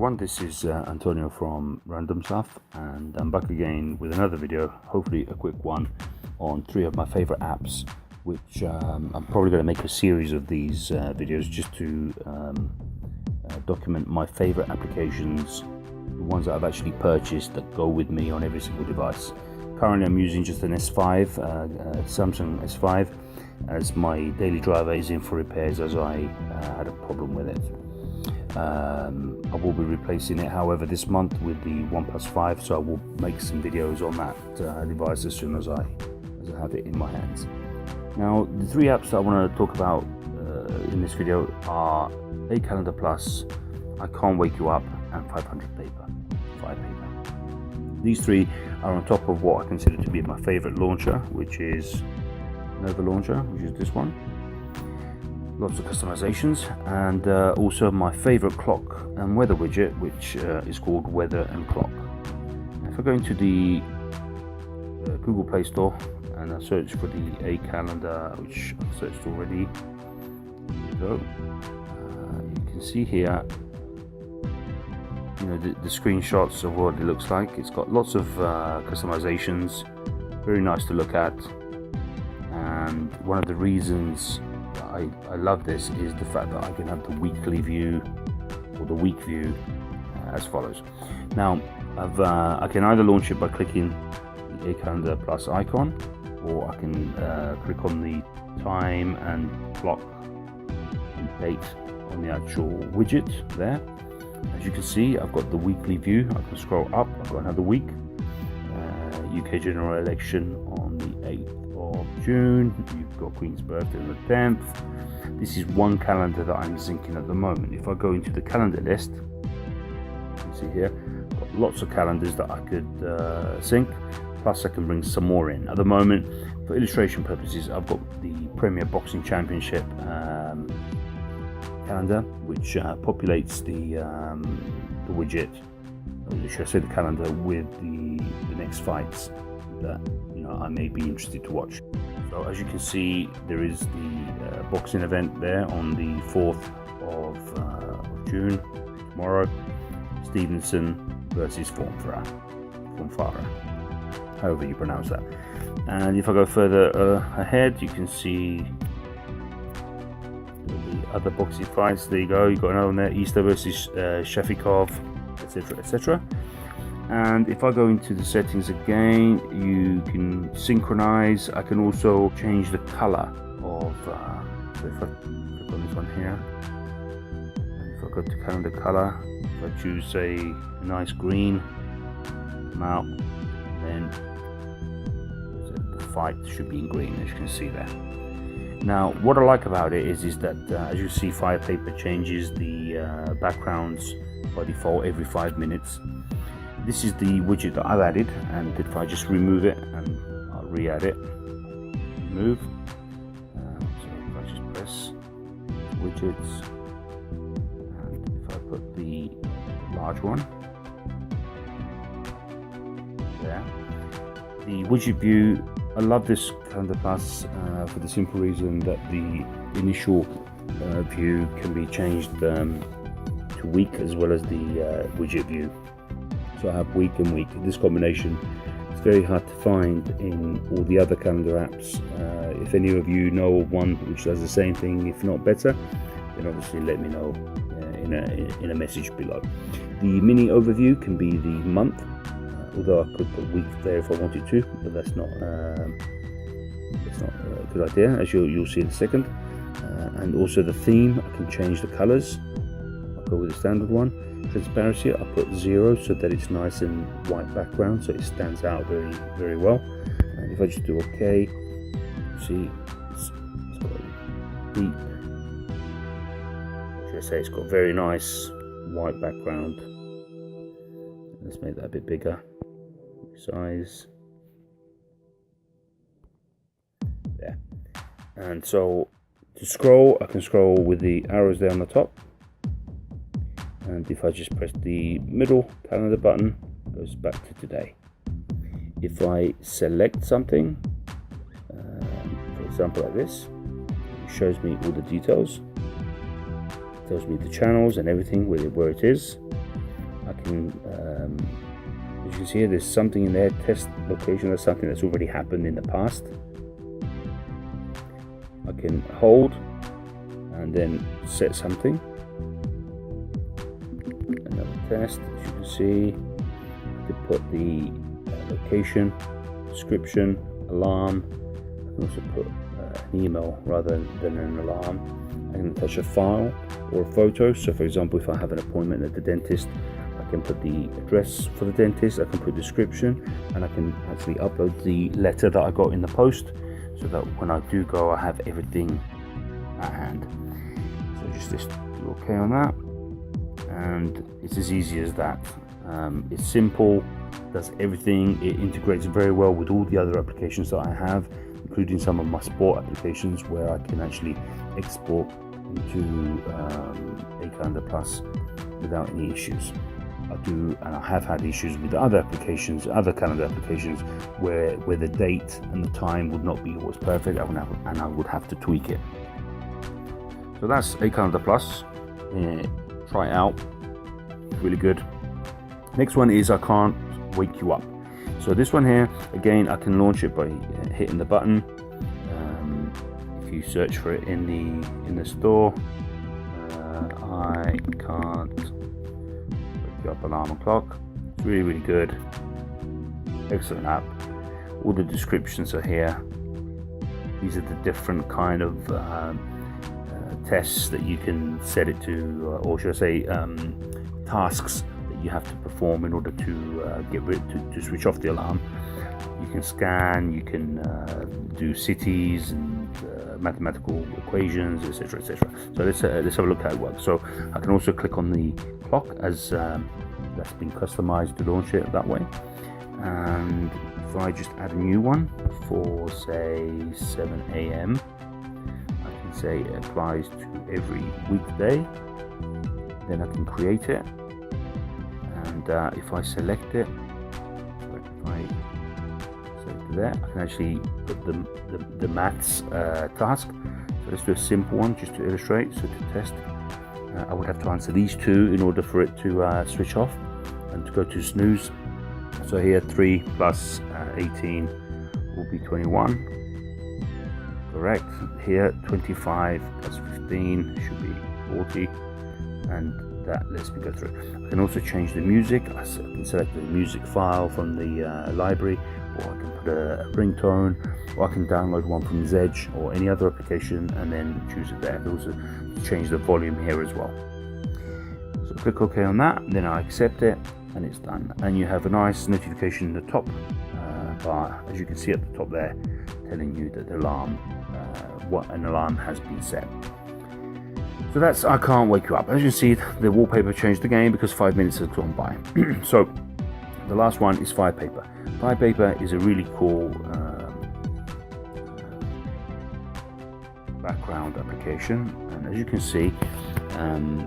everyone, this is Antonio from RandomStuff, and I'm back again with another video, hopefully a quick one, on 3 of my favorite apps, which I'm probably going to make a series of these videos just to document my favorite applications, the ones that I've actually purchased that go with me on every single device. Currently I'm using just an S5, Samsung S5, as my daily driver is in for repairs as I had a problem with it. I will be replacing it, however, this month with the OnePlus 5, so I will make some videos on that device as soon as I have it in my hands. Now, the 3 apps that I want to talk about in this video are aCalendar Plus, I Can't Wake You Up, and Firepaper. These 3 are on top of what I consider to be my favorite launcher, which is Nova Launcher, which is this one. Lots of customizations, and also my favorite clock and weather widget, which is called Weather and Clock. If I go into the Google Play Store and I search for the aCalendar, which I've searched already, there you go. You can see here, the screenshots of what it looks like. It's got lots of customizations, very nice to look at, and one of the reasons I love this is the fact that I can have the weekly view or the week view as follows. Now I can either launch it by clicking the aCalendar Plus icon, or I can click on the time and clock and date on the actual widget there. As you can see, I've got the weekly view. I can scroll up, I've got another week. UK general election on the 8th of June, you've got Queen's birthday on the 10th. This is one calendar that I'm syncing at the moment. If I go into the calendar list, you can see here, I've got lots of calendars that I could sync, plus I can bring some more in. At the moment, for illustration purposes, I've got the Premier Boxing Championship calendar, which populates the widget, or should I say the calendar, with the next fights that I may be interested to watch. So as you can see, there is the boxing event there on the 4th of June, tomorrow. Stevenson versus Formfara, however you pronounce that. And if I go further ahead, you can see the other boxing fights. There you go, you've got another one there, Easter versus Shafikov, etc, etc. And if I go into the settings again, you can synchronize. I can also change the color of, so if I click on this one here, if I go to calendar color, if I choose say a nice green, come out, then the fight should be in green, as you can see there. Now, what I like about it is that as you see, Firepaper changes the backgrounds by default every 5 minutes. This is the widget that I've added, and if I just remove it and I'll re-add it, remove. So if I just press widgets, and if I put the large one there, the widget view, I love this Calendar Plus for the simple reason that the initial view can be changed to week, as well as the widget view. So I have week and week. This combination is very hard to find in all the other calendar apps. If any of you know of one which does the same thing, if not better, then obviously let me know in a message below. The mini overview can be the month, although I could put week there if I wanted to, but that's not a good idea, as you'll see in a second. And also the theme, I can change the colors. I'll go with the standard one. Transparency, I put 0 so that it's nice and white background, so it stands out very, very well. And if I just do OK, see, it's got a deep, what should I say, it's got very nice white background. Let's make that a bit bigger, size, there. And so to scroll, I can scroll with the arrows there on the top. And if I just press the middle calendar button, it goes back to today. If I select something, for example like this, it shows me all the details, it tells me the channels and everything where it is. can, as you can see here, there's something in there, test location. That's something that's already happened in the past. I can hold and then set something. Another test, as you can see, to put the location, description, alarm. I can also put an email rather than an alarm. I can attach a file or a photo. So for example, if I have an appointment at the dentist, I can put the address for the dentist, I can put description, and I can actually upload the letter that I got in the post, so that when I do go, I have everything at hand. So just do OK on that, and it's as easy as that. It's simple, does everything. It integrates very well with all the other applications that I have, including some of my sport applications, where I can actually export into aCalendar Plus without any issues. And I have had issues with other applications, other calendar applications, where the date and the time would not be always perfect, and I would have to tweak it. So that's aCalendar Plus. Try it out, really good. Next one is I Can't Wake You Up. So this one here, again, I can launch it by hitting the button. If you search for it in the store, I can't wake you up alarm clock. It's really, really good. Excellent app. All the descriptions are here. These are the different kind of tests that you can set it to, or should I say, tasks that you have to perform in order to to switch off the alarm. You can scan, you can do cities and mathematical equations, etc., etc. So let's have a look at how it works. So I can also click on the clock, as that's been customized to launch it that way. And if I just add a new one for, say, 7 a.m., I can say it applies to every weekday. Then I can create it, and if I select it, there, I can actually put the maths task. So let's do a simple one just to illustrate. So to test, I would have to answer these two in order for it to switch off and to go to snooze. So here 3 plus 18 will be 21. Correct. Here 25 plus 15 should be 40, and that lets me go through. I can also change the music. I can select the music file from the library, or I can put a ringtone, or I can download one from Zedge or any other application and then choose it there. I can also change the volume here as well. So click OK on that, then I accept it, and it's done. And you have a nice notification in the top bar, as you can see at the top there, telling you that the alarm, what an alarm has been set. So that's I Can't Wake You Up. As you can see, the wallpaper changed the game because 5 minutes has gone by. So the last one is Firepaper. Firepaper is a really cool background application, and as you can see,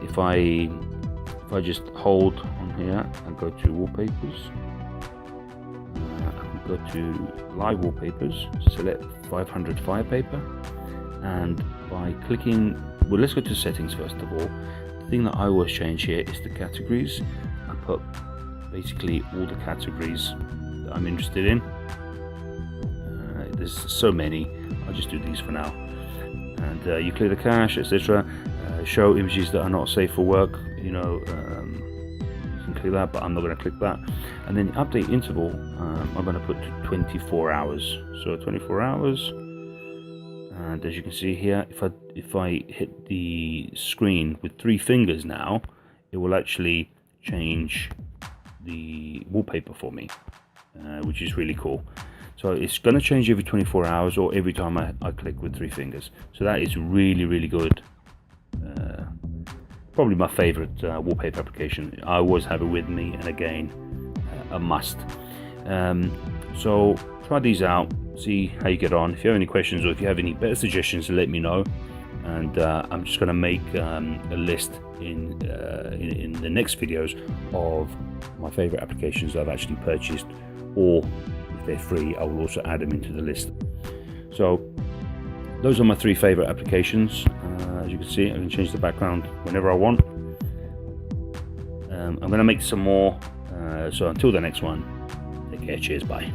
if I just hold on here and go to wallpapers, I can go to live wallpapers, select 500 Firepaper, and by clicking, well, let's go to settings first of all. The thing that I always change here is the categories. I put basically all the categories that I'm interested in. There's so many, I'll just do these for now. And you clear the cache, etc. Show images that are not safe for work, you can clear that, but I'm not going to click that. And then the update interval, I'm going to put to 24 hours. So 24 hours. And as you can see here, if I hit the screen with 3 fingers now, it will actually change the wallpaper for me, which is really cool. So it's going to change every 24 hours or every time I click with 3 fingers. So that is really, really good. Probably my favorite wallpaper application. I always have it with me, and again, a must. So try these out, see how you get on. If you have any questions, or if you have any better suggestions, let me know. And I'm just going to make a list in the next videos of my favorite applications that I've actually purchased, or if they're free, I will also add them into the list. So those are my 3 favorite applications. As you can see, I can change the background whenever I want. I'm going to make some more. So until the next one, take care. Cheers. Bye.